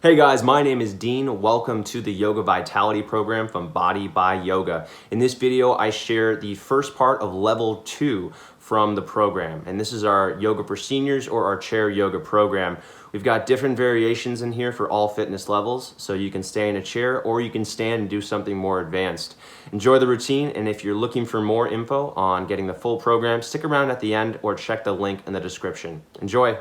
Hey guys, my name is Dean. Welcome to the Yoga Vitality program from Body by Yoga. In this video, I share the first part of level 2 from the program. And this is our yoga for seniors or our chair yoga program. We've got different variations in here for all fitness levels. So you can stay in a chair or you can stand and do something more advanced. Enjoy the routine. And if you're looking for more info on getting the full program, stick around at the end or check the link in the description. Enjoy.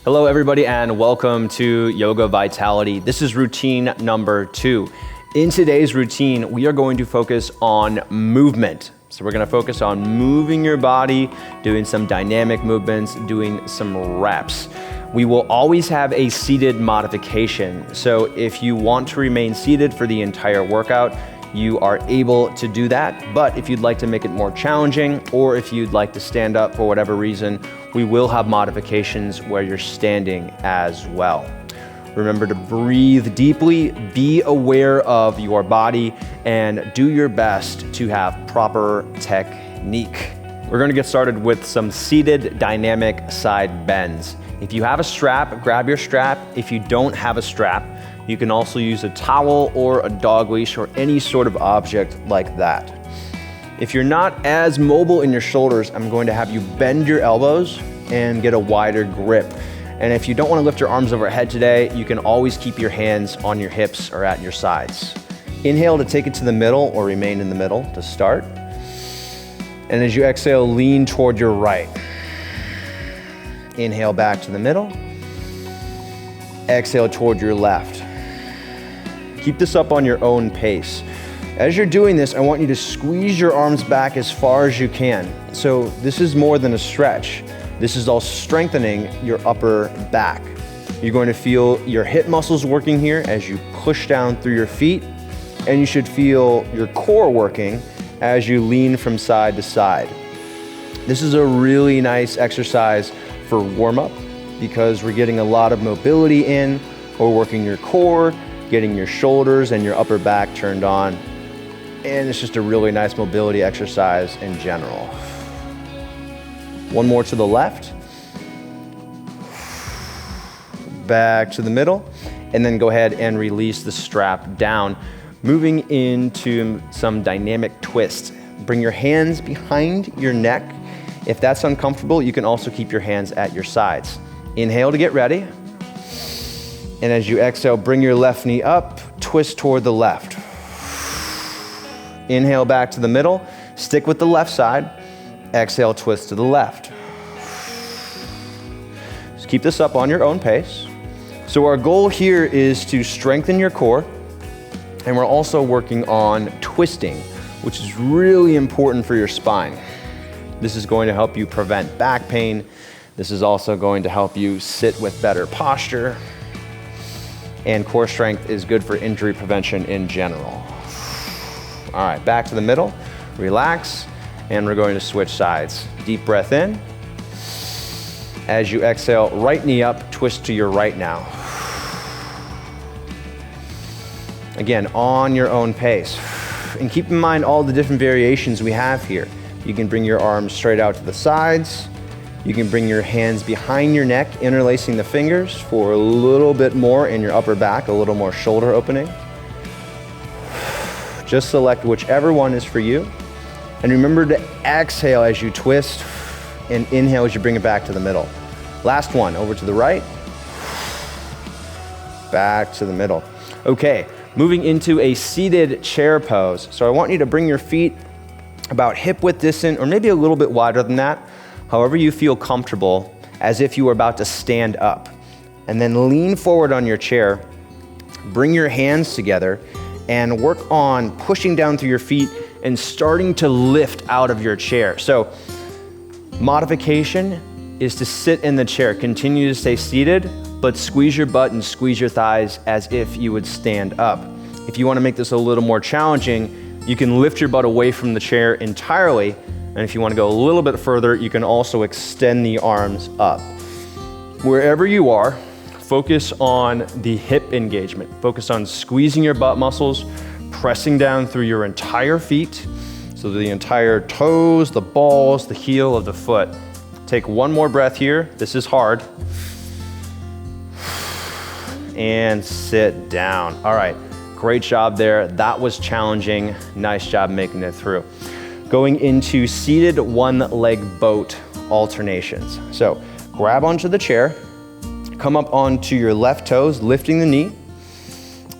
Hello everybody and welcome to Yoga Vitality. This is routine number 2. In today's routine, we are going to focus on movement. So we're going to focus on moving your body, doing some dynamic movements, doing some reps. We will always have a seated modification. So if you want to remain seated for the entire workout, you are able to do that. But if you'd like to make it more challenging, or if you'd like to stand up for whatever reason, we will have modifications where you're standing as well. Remember to breathe deeply, be aware of your body, and do your best to have proper technique. We're going to get started with some seated dynamic side bends. If you have a strap, grab your strap. If you don't have a strap, you can also use a towel or a dog leash or any sort of object like that. If you're not as mobile in your shoulders, I'm going to have you bend your elbows and get a wider grip. And if you don't want to lift your arms overhead today, you can always keep your hands on your hips or at your sides. Inhale to take it to the middle or remain in the middle to start. And as you exhale, lean toward your right. Inhale back to the middle. Exhale toward your left. Keep this up on your own pace. As you're doing this, I want you to squeeze your arms back as far as you can. So this is more than a stretch. This is all strengthening your upper back. You're going to feel your hip muscles working here as you push down through your feet, and you should feel your core working as you lean from side to side. This is a really nice exercise for warm-up because we're getting a lot of mobility in. We're working your core, getting your shoulders and your upper back turned on. And it's just a really nice mobility exercise in general. One more to the left. Back to the middle. And then go ahead and release the strap down. Moving into some dynamic twist. Bring your hands behind your neck. If that's uncomfortable, you can also keep your hands at your sides. Inhale to get ready. And as you exhale, bring your left knee up, twist toward the left. Inhale back to the middle, stick with the left side. Exhale, twist to the left. Just keep this up on your own pace. So our goal here is to strengthen your core, and we're also working on twisting, which is really important for your spine. This is going to help you prevent back pain. This is also going to help you sit with better posture. And core strength is good for injury prevention in general. All right, back to the middle, relax, and we're going to switch sides. Deep breath in. As you exhale, right knee up, twist to your right now. Again, on your own pace. And keep in mind all the different variations we have here. You can bring your arms straight out to the sides. You can bring your hands behind your neck, interlacing the fingers for a little bit more in your upper back, a little more shoulder opening. Just select whichever one is for you. And remember to exhale as you twist and inhale as you bring it back to the middle. Last one, over to the right. Back to the middle. Okay, moving into a seated chair pose. So I want you to bring your feet about hip width distant or maybe a little bit wider than that. However you feel comfortable, as if you were about to stand up. And then lean forward on your chair, bring your hands together, and work on pushing down through your feet and starting to lift out of your chair. So modification is to sit in the chair. Continue to stay seated, but squeeze your butt and squeeze your thighs as if you would stand up. If you want to make this a little more challenging, you can lift your butt away from the chair entirely. And if you want to go a little bit further, you can also extend the arms up. Wherever you are, focus on the hip engagement. Focus on squeezing your butt muscles, pressing down through your entire feet, so the entire toes, the balls, the heel of the foot. Take one more breath here. This is hard. and sit down. All right, great job there. That was challenging. Nice job making it through. Going into seated one-leg boat alternations. So grab onto the chair, come up onto your left toes, lifting the knee,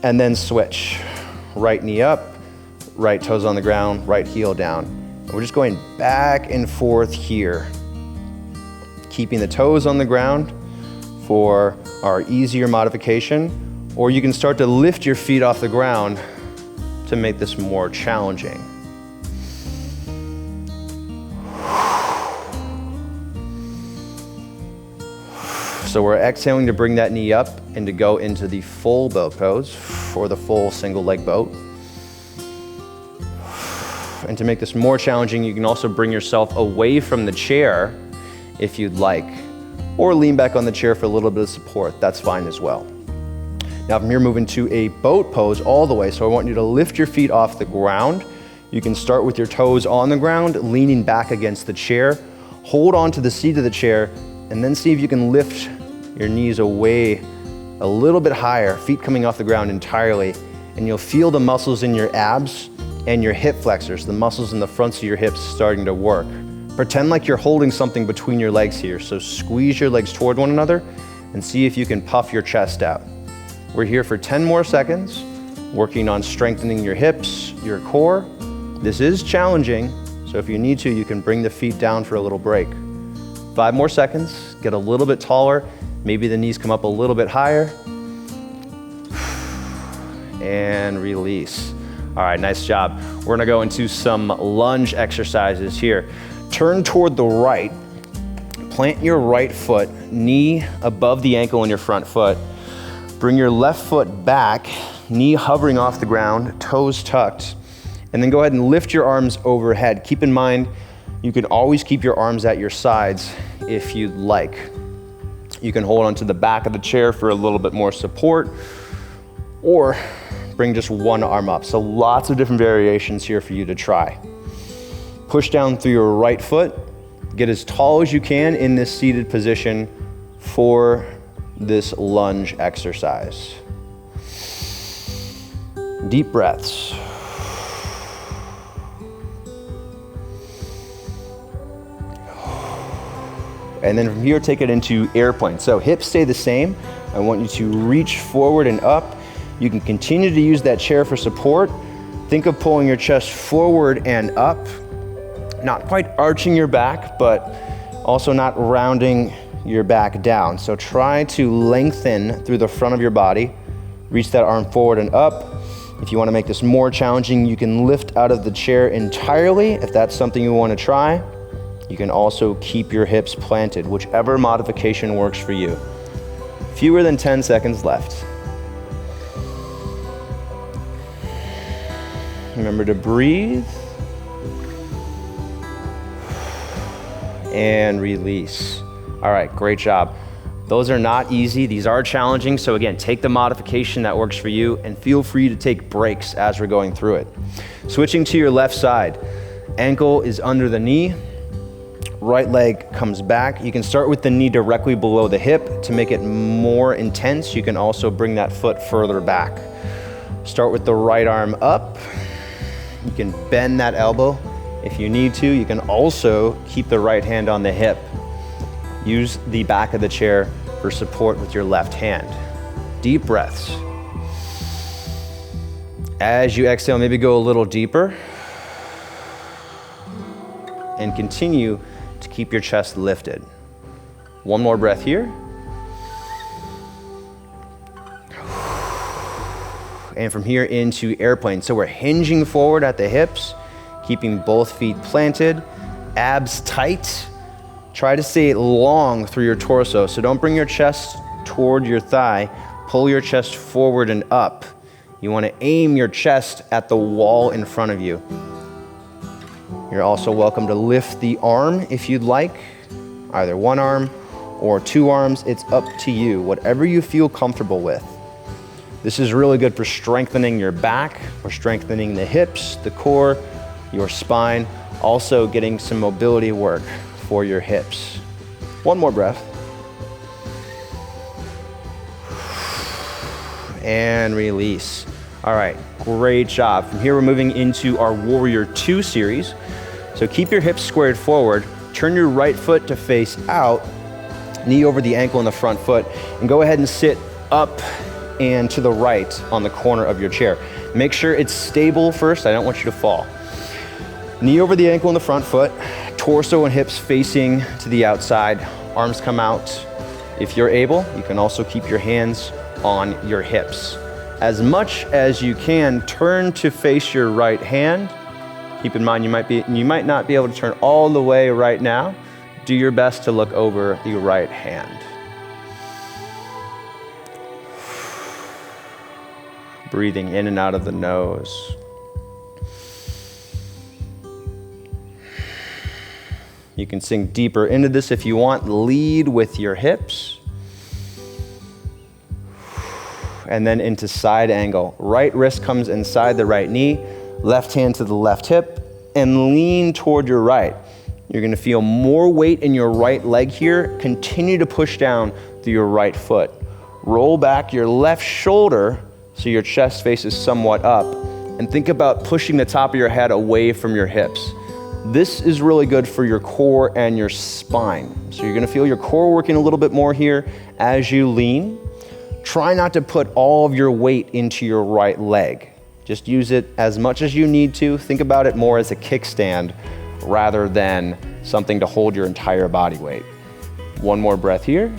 and then switch. Right knee up, right toes on the ground, right heel down. And we're just going back and forth here, keeping the toes on the ground for our easier modification, or you can start to lift your feet off the ground to make this more challenging. So we're exhaling to bring that knee up and to go into the full boat pose or the full single leg boat. And to make this more challenging, you can also bring yourself away from the chair if you'd like, or lean back on the chair for a little bit of support. That's fine as well. Now from here, moving to a boat pose all the way. So I want you to lift your feet off the ground. You can start with your toes on the ground, leaning back against the chair. Hold on to the seat of the chair, and then see if you can lift your knees away a little bit higher, feet coming off the ground entirely, and you'll feel the muscles in your abs and your hip flexors, the muscles in the fronts of your hips starting to work. Pretend like you're holding something between your legs here, so squeeze your legs toward one another and see if you can puff your chest out. We're here for 10 more seconds, working on strengthening your hips, your core. This is challenging, so if you need to, you can bring the feet down for a little break. 5 more seconds, get a little bit taller, maybe the knees come up a little bit higher, and release. All right, nice job. We're gonna go into some lunge exercises here. Turn toward the right, plant your right foot, knee above the ankle in your front foot. Bring your left foot back, knee hovering off the ground, toes tucked, and then go ahead and lift your arms overhead. Keep in mind, you can always keep your arms at your sides if you'd like. You can hold onto the back of the chair for a little bit more support, or bring just one arm up. So lots of different variations here for you to try. Push down through your right foot, get as tall as you can in this seated position for this lunge exercise. Deep breaths. And then from here, take it into airplane. So hips stay the same. I want you to reach forward and up. You can continue to use that chair for support. Think of pulling your chest forward and up, not quite arching your back, but also not rounding your back down. So try to lengthen through the front of your body. Reach that arm forward and up. If you want to make this more challenging, you can lift out of the chair entirely. If that's something you want to try, you can also keep your hips planted, whichever modification works for you. Fewer than 10 seconds left. Remember to breathe and release. All right, great job. Those are not easy, these are challenging, so again, take the modification that works for you and feel free to take breaks as we're going through it. Switching to your left side, ankle is under the knee, right leg comes back. You can start with the knee directly below the hip to make it more intense. You can also bring that foot further back. Start with the right arm up. You can bend that elbow if you need to. You can also keep the right hand on the hip. Use the back of the chair for support with your left hand. Deep breaths. As you exhale, maybe go a little deeper and continue to keep your chest lifted. One more breath here. And from here into airplane. So we're hinging forward at the hips, keeping both feet planted, abs tight. Try to stay long through your torso. So don't bring your chest toward your thigh. Pull your chest forward and up. You want to aim your chest at the wall in front of you. You're also welcome to lift the arm if you'd like, either one arm or two arms. It's up to you, whatever you feel comfortable with. This is really good for strengthening your back, for strengthening the hips, the core, your spine, also getting some mobility work for your hips. One more breath. and release. All right, great job. From here, we're moving into our Warrior 2 series. So keep your hips squared forward, turn your right foot to face out, knee over the ankle in the front foot, and go ahead and sit up and to the right on the corner of your chair. Make sure it's stable first. I don't want you to fall. Knee over the ankle in the front foot, torso and hips facing to the outside, arms come out. If you're able, you can also keep your hands on your hips. As much as you can, turn to face your right hand. Keep in mind, you might not be able to turn all the way right now. Do your best to look over the right hand. Breathing in and out of the nose. You can sink deeper into this if you want. Lead with your hips. And then into side angle. Right wrist comes inside the right knee, left hand to the left hip, and lean toward your right. You're gonna feel more weight in your right leg here. Continue to push down through your right foot. Roll back your left shoulder so your chest faces somewhat up, and think about pushing the top of your head away from your hips. This is really good for your core and your spine. So you're gonna feel your core working a little bit more here as you lean. Try not to put all of your weight into your right leg. Just use it as much as you need to. Think about it more as a kickstand rather than something to hold your entire body weight. One more breath here.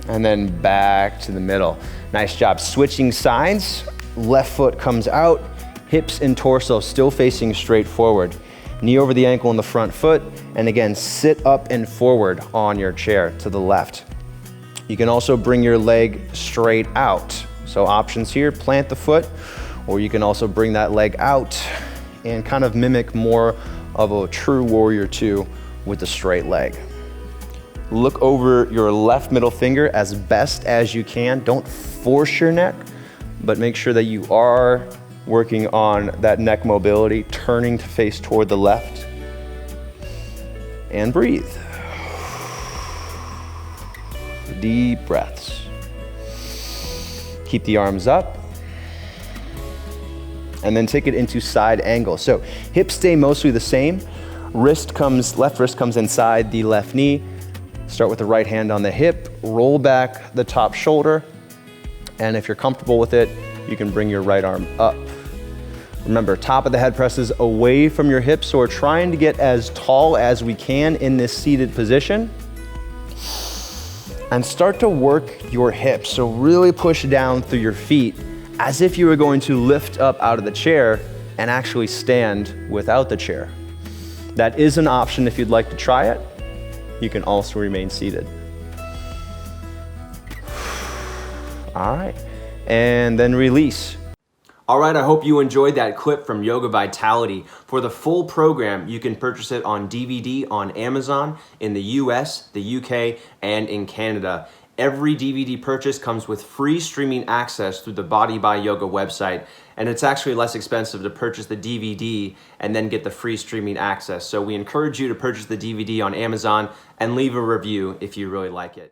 And then back to the middle. Nice job. Switching sides. Left foot comes out, hips and torso still facing straight forward. Knee over the ankle in the front foot, and again, sit up and forward on your chair to the left. You can also bring your leg straight out. So options here, plant the foot, or you can also bring that leg out and kind of mimic more of a true Warrior 2 with the straight leg. Look over your left middle finger as best as you can. Don't force your neck, but make sure that you are working on that neck mobility, turning to face toward the left. And breathe. Deep breaths. Keep the arms up. And then take it into side angle. So hips stay mostly the same. Left wrist comes inside the left knee. Start with the right hand on the hip, roll back the top shoulder. And if you're comfortable with it, you can bring your right arm up. Remember, top of the head presses away from your hips, so we're trying to get as tall as we can in this seated position. And start to work your hips, so really push down through your feet as if you were going to lift up out of the chair and actually stand without the chair. That is an option if you'd like to try it. You can also remain seated. All right, and then release. All right, I hope you enjoyed that clip from Yoga Vitality. For the full program, you can purchase it on DVD on Amazon in the US, the UK, and in Canada. Every DVD purchase comes with free streaming access through the Body by Yoga website, and it's actually less expensive to purchase the DVD and then get the free streaming access. So we encourage you to purchase the DVD on Amazon and leave a review if you really like it.